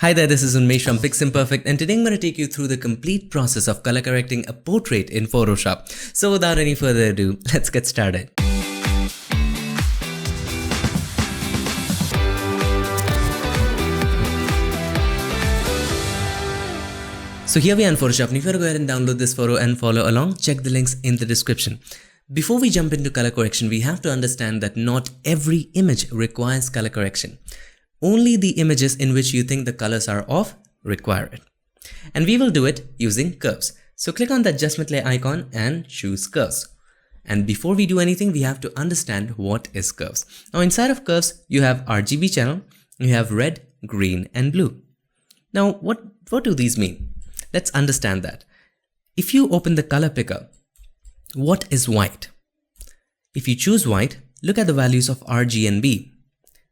Hi there, this is Unmesh from PiXimperfect, and today I'm going to take you through the complete process of color correcting a portrait in Photoshop. So without any further ado, let's get started. So here we are in Photoshop, and if you want to go ahead and download this photo and follow along, check the links in the description. Before we jump into color correction, we have to understand that not every image requires color correction. Only the images in which you think the colors are off require it. And we will do it using curves. So click on the adjustment layer icon and choose curves. And before we do anything, we have to understand what is curves. Now inside of curves, you have RGB channel, you have red, green, and blue. Now what do these mean? Let's understand that. If you open the color picker, what is white? If you choose white, look at the values of R, G, and B.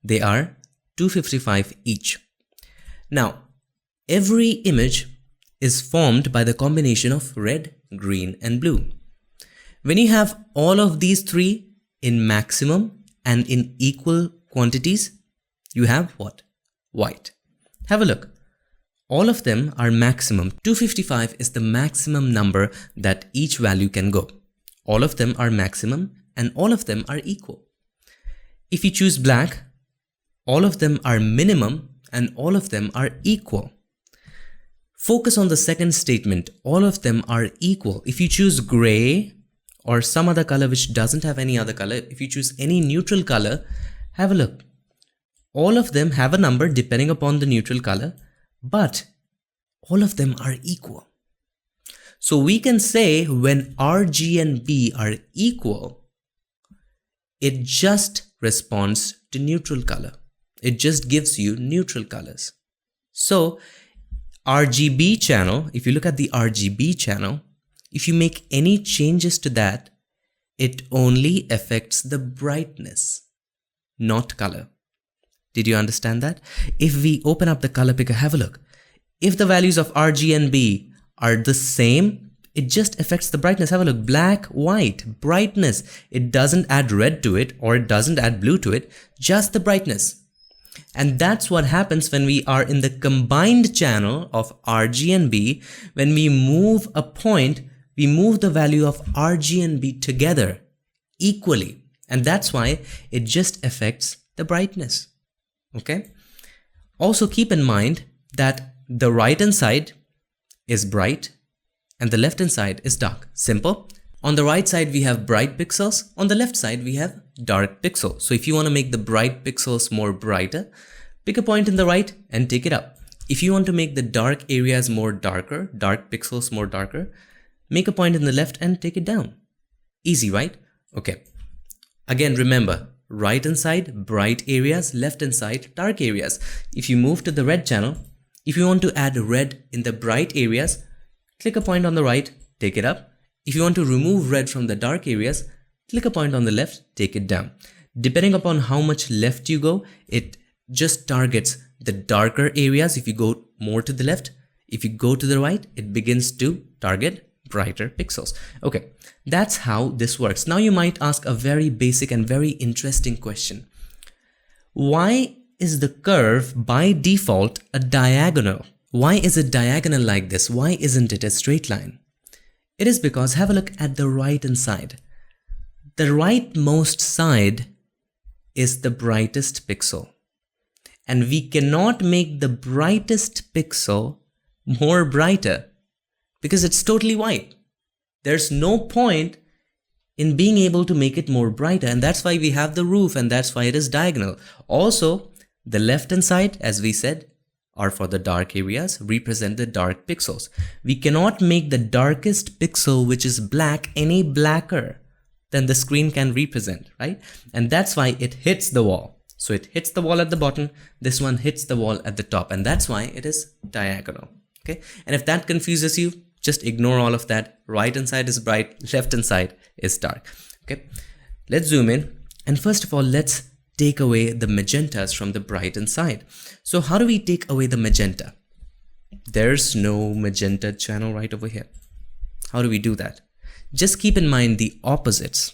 They are 255 each. Now, every image is formed by the combination of red, green, and blue. When you have all of these three in maximum and in equal quantities, you have what? White. Have a look. All of them are maximum. 255 is the maximum number that each value can go. All of them are maximum and all of them are equal. If you choose black, all of them are minimum and all of them are equal. Focus on the second statement. All of them are equal. If you choose gray or some other color which doesn't have any other color, if you choose any neutral color, have a look. All of them have a number depending upon the neutral color, but all of them are equal. So we can say when R, G, and B are equal, it just responds to neutral color. It just gives you neutral colors. So RGB channel, if you look at the RGB channel, if you make any changes to that, it only affects the brightness, not color. Did you understand that? If we open up the color picker, have a look. If the values of R, G, and B are the same, it just affects the brightness. Have a look. Black, white, brightness. It doesn't add red to it or it doesn't add blue to it, just the brightness. And that's what happens when we are in the combined channel of R, G, and B. When we move a point, we move the value of R, G, and B together equally. And that's why it just affects the brightness. Okay? Also keep in mind that the right hand side is bright and the left hand side is dark. Simple. On the right side, we have bright pixels. On the left side, we have dark pixels. So if you want to make the bright pixels more brighter, pick a point in the right and take it up. If you want to make the dark areas more darker, dark pixels more darker, make a point in the left and take it down. Easy, right? Okay. Again, remember, right hand side, bright areas, left hand side, dark areas. If you move to the red channel, if you want to add red in the bright areas, click a point on the right, take it up. If you want to remove red from the dark areas, click a point on the left, take it down. Depending upon how much left you go, it just targets the darker areas if you go more to the left. If you go to the right, it begins to target brighter pixels. Okay, that's how this works. Now you might ask a very basic and very interesting question. Why is the curve by default a diagonal? Why is it diagonal like this? Why isn't it a straight line? It is because, have a look at the right hand side. The rightmost side is the brightest pixel. And we cannot make the brightest pixel more brighter because it's totally white. There's no point in being able to make it more brighter, and that's why we have the roof and that's why it is diagonal. Also, the left hand side, as we said, are for the dark areas, represent the dark pixels. We cannot make the darkest pixel, which is black, any blacker than the screen can represent, right? And that's why it hits the wall. So it hits the wall at the bottom, this one hits the wall at the top, and that's why it is diagonal, okay? And if that confuses you, just ignore all of that. Right hand side is bright, left hand side is dark, okay? Let's zoom in, and first of all, let's take away the magentas from the bright hand side. So how do we take away the magenta? There's no magenta channel right over here. How do we do that? Just keep in mind the opposites.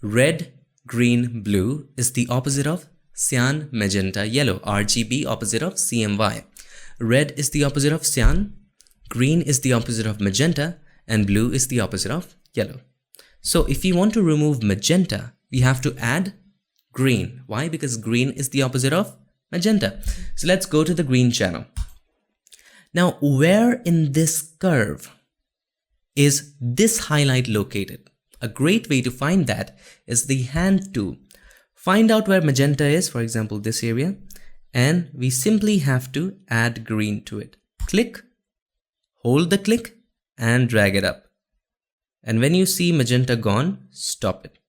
Red, green, blue is the opposite of cyan, magenta, yellow. RGB opposite of CMY. Red is the opposite of cyan, green is the opposite of magenta, and blue is the opposite of yellow. So if we want to remove magenta, we have to add green. Why? Because green is the opposite of magenta. So let's go to the green channel. Now, where in this curve is this highlight located? A great way to find that is the hand tool. Find out where magenta is, for example, this area, and we simply have to add green to it. Click, hold the click, and drag it up. And when you see magenta gone, stop it.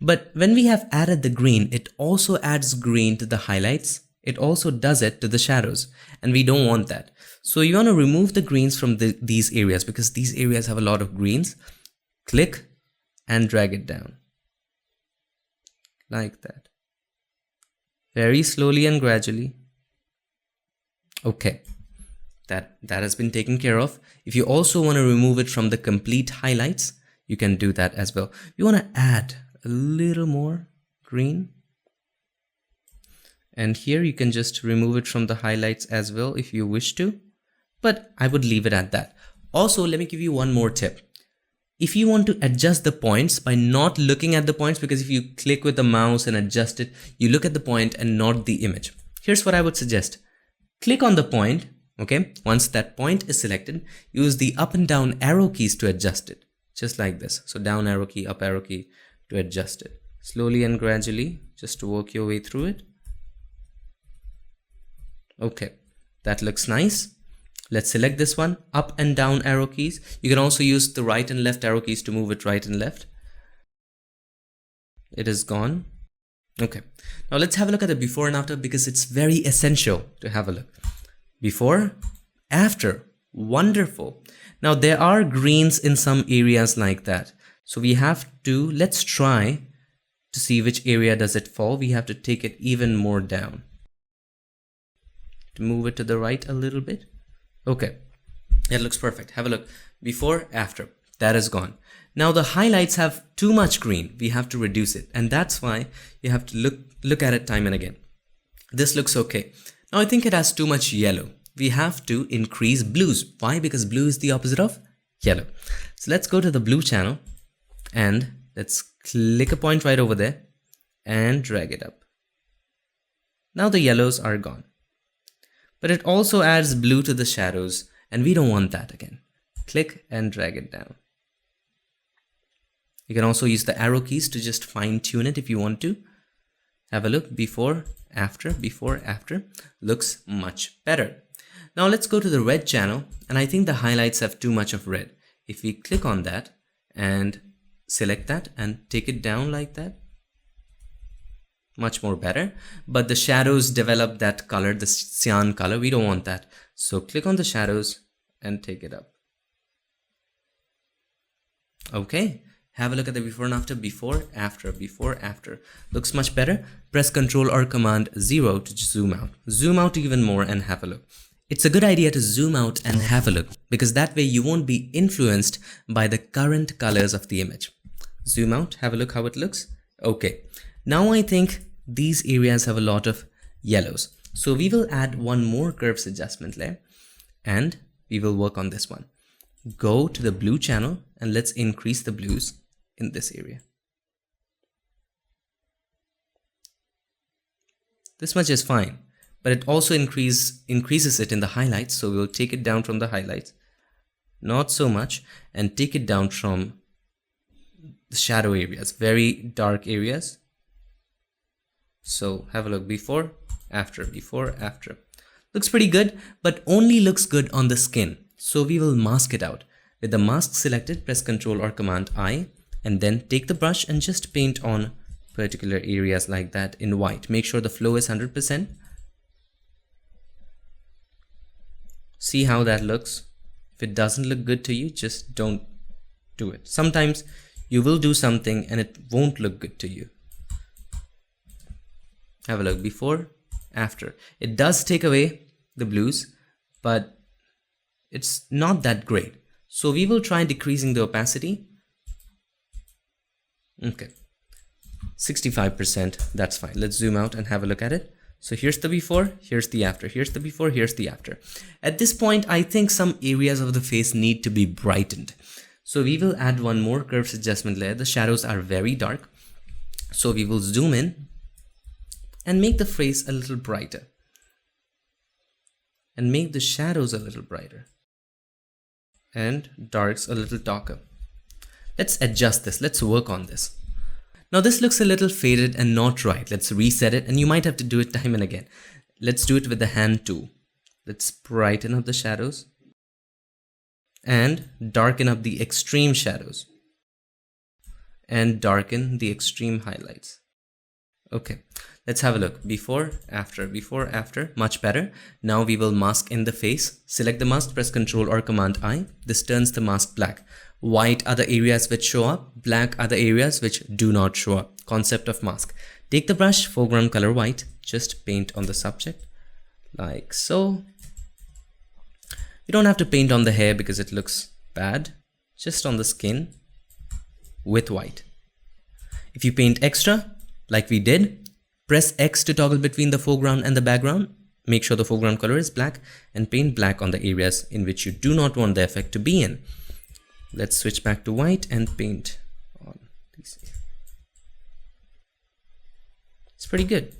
But when we have added the green, it also adds green to the highlights. It also does it to the shadows, and we don't want that. So you want to remove the greens from these areas because these areas have a lot of greens. Click and drag it down like that. Very slowly and gradually. Okay, that has been taken care of. If you also want to remove it from the complete highlights, you can do that as well. You want to add a little more green. And here you can just remove it from the highlights as well if you wish to, but I would leave it at that. Also, let me give you one more tip. If you want to adjust the points by not looking at the points, because if you click with the mouse and adjust it, you look at the point and not the image. Here's what I would suggest. Click on the point, okay? Once that point is selected, use the up and down arrow keys to adjust it, just like this. So down arrow key, up arrow key to adjust it. Slowly and gradually, just to work your way through it. Okay, that looks nice. Let's select this one, up and down arrow keys. You can also use the right and left arrow keys to move it right and left. It is gone. Okay, now let's have a look at the before and after because it's very essential to have a look. Before, after, wonderful. Now there are greens in some areas like that. So we have to, let's try to see which area does it fall. We have to take it even more down. To move it to the right a little bit. Okay, it looks perfect. Have a look. Before, after. That is gone. Now the highlights have too much green. We have to reduce it. And that's why you have to look at it time and again. This looks okay. Now I think it has too much yellow. We have to increase blues. Why? Because blue is the opposite of yellow. So let's go to the blue channel and let's click a point right over there and drag it up. Now the yellows are gone. But it also adds blue to the shadows and we don't want that again. Click and drag it down. You can also use the arrow keys to just fine tune it if you want to. Have a look. Before, after, looks much better. Now let's go to the red channel and I think the highlights have too much of red. If we click on that and select that and take it down like that, much more better, but the shadows develop that color, the cyan color. We don't want that. So click on the shadows and take it up. Okay, have a look at the before and after, before, after. Looks much better. Press Ctrl or Command 0 to zoom out. Zoom out even more and have a look. It's a good idea to zoom out and have a look because that way you won't be influenced by the current colors of the image. Zoom out, have a look how it looks. Okay, now I think these areas have a lot of yellows. So we will add one more curves adjustment layer and we will work on this one. Go to the blue channel and let's increase the blues in this area. This much is fine, but it also increases it in the highlights. So we'll take it down from the highlights, not so much, and take it down from the shadow areas, very dark areas. So have a look. Before, after. Looks pretty good, but only looks good on the skin. So we will mask it out. With the mask selected, press Ctrl or Command I and then take the brush and just paint on particular areas like that in white. Make sure the flow is 100%. See how that looks. If it doesn't look good to you, just don't do it. Sometimes you will do something and it won't look good to you. Have a look. Before, after. It does take away the blues, but it's not that great. So we will try decreasing the opacity. Okay, 65%, that's fine. Let's zoom out and have a look at it. So here's the before, here's the after, here's the before, here's the after. At this point, I think some areas of the face need to be brightened. So we will add one more curves adjustment layer. The shadows are very dark. So we will zoom in and make the face a little brighter. And make the shadows a little brighter. And darks a little darker. Let's adjust this. Let's work on this. Now this looks a little faded and not right. Let's reset it, and you might have to do it time and again. Let's do it with the hand tool. Let's brighten up the shadows and darken up the extreme shadows and darken the extreme highlights. Okay, let's have a look. Before, after, much better. Now we will mask in the face. Select the mask, press Ctrl or Command I. This turns the mask black. White are the areas which show up, black are the areas which do not show up. Concept of mask. Take the brush, foreground color white, just paint on the subject, like so. You don't have to paint on the hair because it looks bad, just on the skin with white. If you paint extra, like we did, press X to toggle between the foreground and the background. Make sure the foreground color is black and paint black on the areas in which you do not want the effect to be in. Let's switch back to white and paint on these. It's pretty good.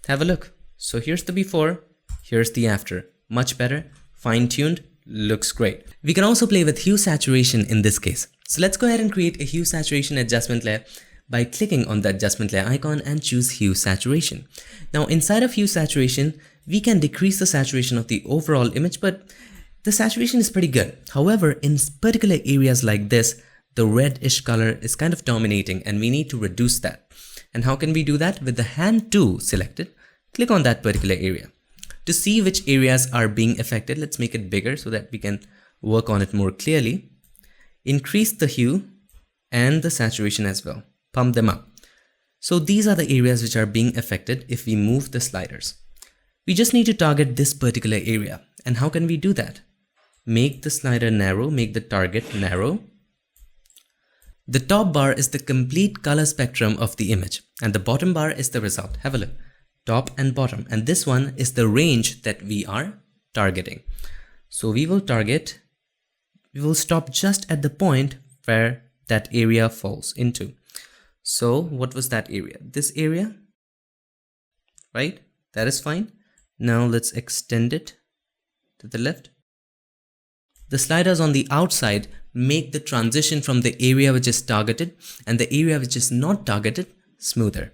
Have a look. So here's the before, here's the after. Much better, fine-tuned, looks great. We can also play with hue saturation in this case. So let's go ahead and create a hue saturation adjustment layer by clicking on the adjustment layer icon and choose hue saturation. Now inside of hue saturation, we can decrease the saturation of the overall image, but the saturation is pretty good. However, in particular areas like this, the reddish color is kind of dominating and we need to reduce that. And how can we do that? With the hand tool selected, click on that particular area. To see which areas are being affected, let's make it bigger so that we can work on it more clearly. Increase the hue and the saturation as well. Pump them up. So these are the areas which are being affected if we move the sliders. We just need to target this particular area. And how can we do that? Make the slider narrow, make the target narrow. The top bar is the complete color spectrum of the image and the bottom bar is the result. Have a look. Top and bottom, and this one is the range that we are targeting. So we will stop just at the point where that area falls into. So what was that area? This area, right? That is fine. Now let's extend it to the left. The sliders on the outside make the transition from the area which is targeted and the area which is not targeted smoother.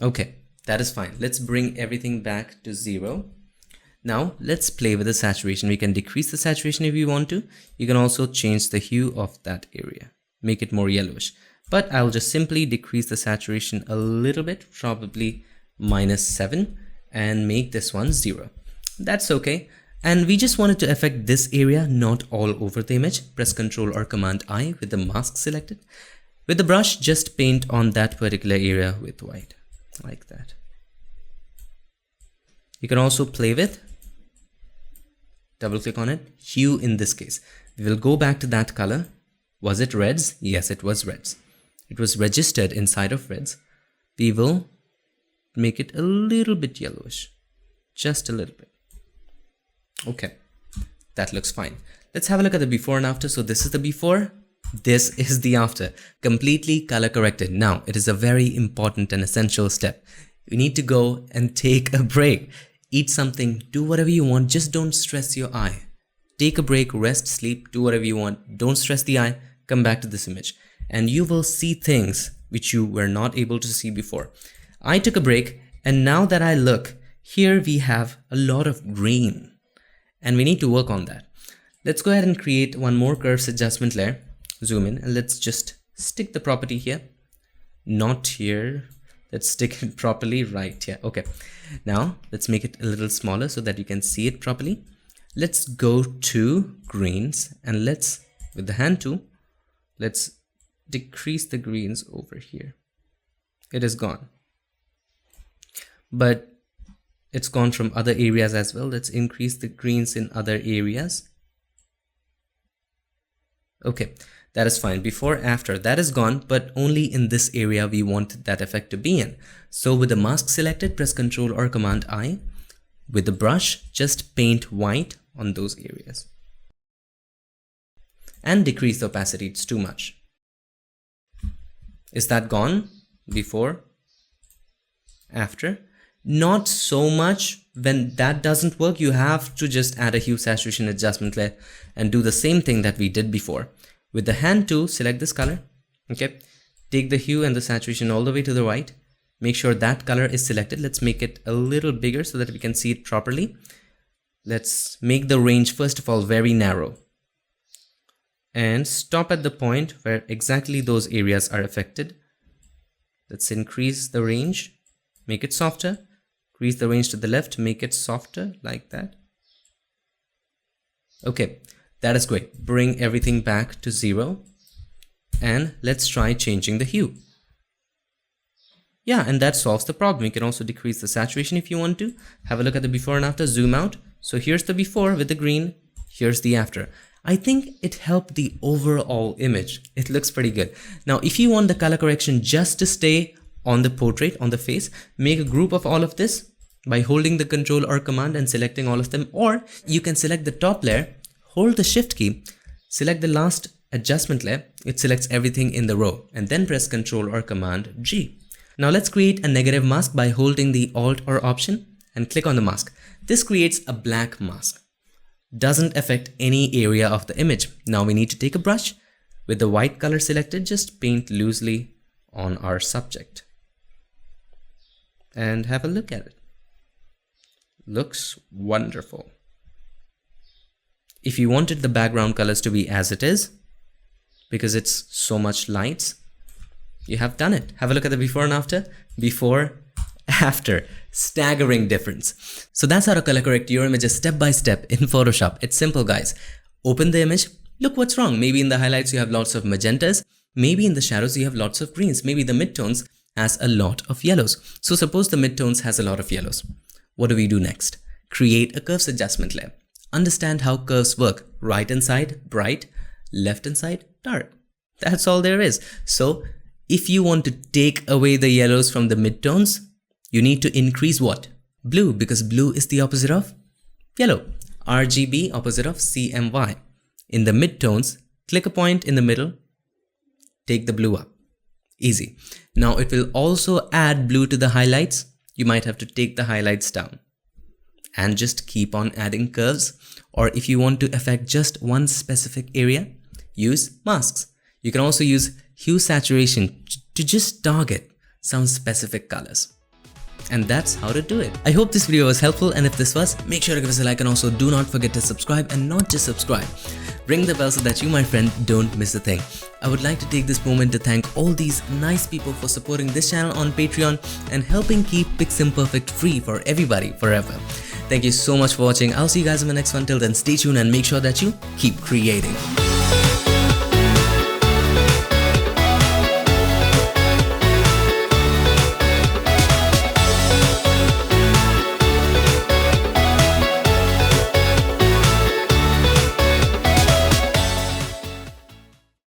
Okay, that is fine. Let's bring everything back to 0. Now let's play with the saturation. We can decrease the saturation if we want to. You can also change the hue of that area, make it more yellowish. But I'll just simply decrease the saturation a little bit, probably -7, and make this one 0. That's okay. And we just wanted to affect this area, not all over the image. Press Ctrl or Command I with the mask selected. With the brush, just paint on that particular area with white, like that. You can also play with, double click on it, hue in this case. We will go back to that color. Was it reds? Yes, it was reds. It was registered inside of reds. We will make it a little bit yellowish, just a little bit. Okay, that looks fine. Let's have a look at the before and after. So this is the before, this is the after, completely color corrected. Now, it is a very important and essential step. You need to go and take a break. Eat something, do whatever you want, just don't stress your eye. Take a break, rest, sleep, do whatever you want. Don't stress the eye, come back to this image. And you will see things which you were not able to see before. I took a break, and now that I look, here we have a lot of green. And we need to work on that. Let's go ahead and create one more curves adjustment layer. Zoom in and let's just stick the property here. Not here. Let's stick it properly right here. Okay. Now let's make it a little smaller so that you can see it properly. Let's go to greens and let's, with the hand tool, let's decrease the greens over here. It is gone. But it's gone from other areas as well. Let's increase the greens in other areas. Okay, That is fine. Before, after, that is gone, but only in this area we want that effect to be in. So with the mask selected, press Ctrl or Command I. With the brush, just paint white on those areas. And decrease the opacity, it's too much. Is that gone? Before, after. Not so much. When that doesn't work, you have to just add a hue saturation adjustment layer and do the same thing that we did before. With the hand tool, select this color. Okay, take the hue and the saturation all the way to the right. Make sure that color is selected. Let's make it a little bigger so that we can see it properly. Let's make the range first of all very narrow. And stop at the point where exactly those areas are affected. Let's increase the range, make it softer. Increase the range to the left, make it softer like that. Okay, that is great. Bring everything back to 0. And let's try changing the hue. Yeah, and that solves the problem. You can also decrease the saturation if you want to. Have a look at the before and after, zoom out. So here's the before with the green, here's the after. I think it helped the overall image. It looks pretty good. Now, if you want the color correction just to stay on the portrait, on the face, make a group of all of this by holding the Ctrl or Command and selecting all of them, or you can select the top layer, hold the Shift key, select the last adjustment layer, it selects everything in the row, and then press Ctrl or Command G. Now let's create a negative mask by holding the Alt or Option and click on the mask. This creates a black mask. Doesn't affect any area of the image. Now we need to take a brush. With the white color selected, just paint loosely on our subject. And have a look at it. Looks wonderful. If you wanted the background colors to be as it is, because it's so much lights, you have done it. Have a look at the before and after. Before, after. Staggering difference. So that's how to color correct your images step by step in Photoshop. It's simple, guys. Open the image. Look what's wrong. Maybe in the highlights you have lots of magentas. Maybe in the shadows you have lots of greens. Maybe the midtones has a lot of yellows. So suppose the midtones has a lot of yellows. What do we do next? Create a curves adjustment layer. Understand how curves work. Right hand side, bright. Left hand side, dark. That's all there is. So if you want to take away the yellows from the midtones, you need to increase what? Blue, because blue is the opposite of yellow. RGB, opposite of CMY. In the midtones, click a point in the middle, take the blue up. Easy. Now it will also add blue to the highlights. You might have to take the highlights down and just keep on adding curves. Or if you want to affect just one specific area, use masks. You can also use hue saturation to just target some specific colors. And that's how to do it. I hope this video was helpful, and if this was, make sure to give us a like, and also do not forget to subscribe, and not just subscribe. Ring the bell so that you, my friend, don't miss a thing. I would like to take this moment to thank all these nice people for supporting this channel on Patreon and helping keep PiXimperfect free for everybody forever. Thank you so much for watching. I'll see you guys in the next one. Till then, stay tuned and make sure that you keep creating.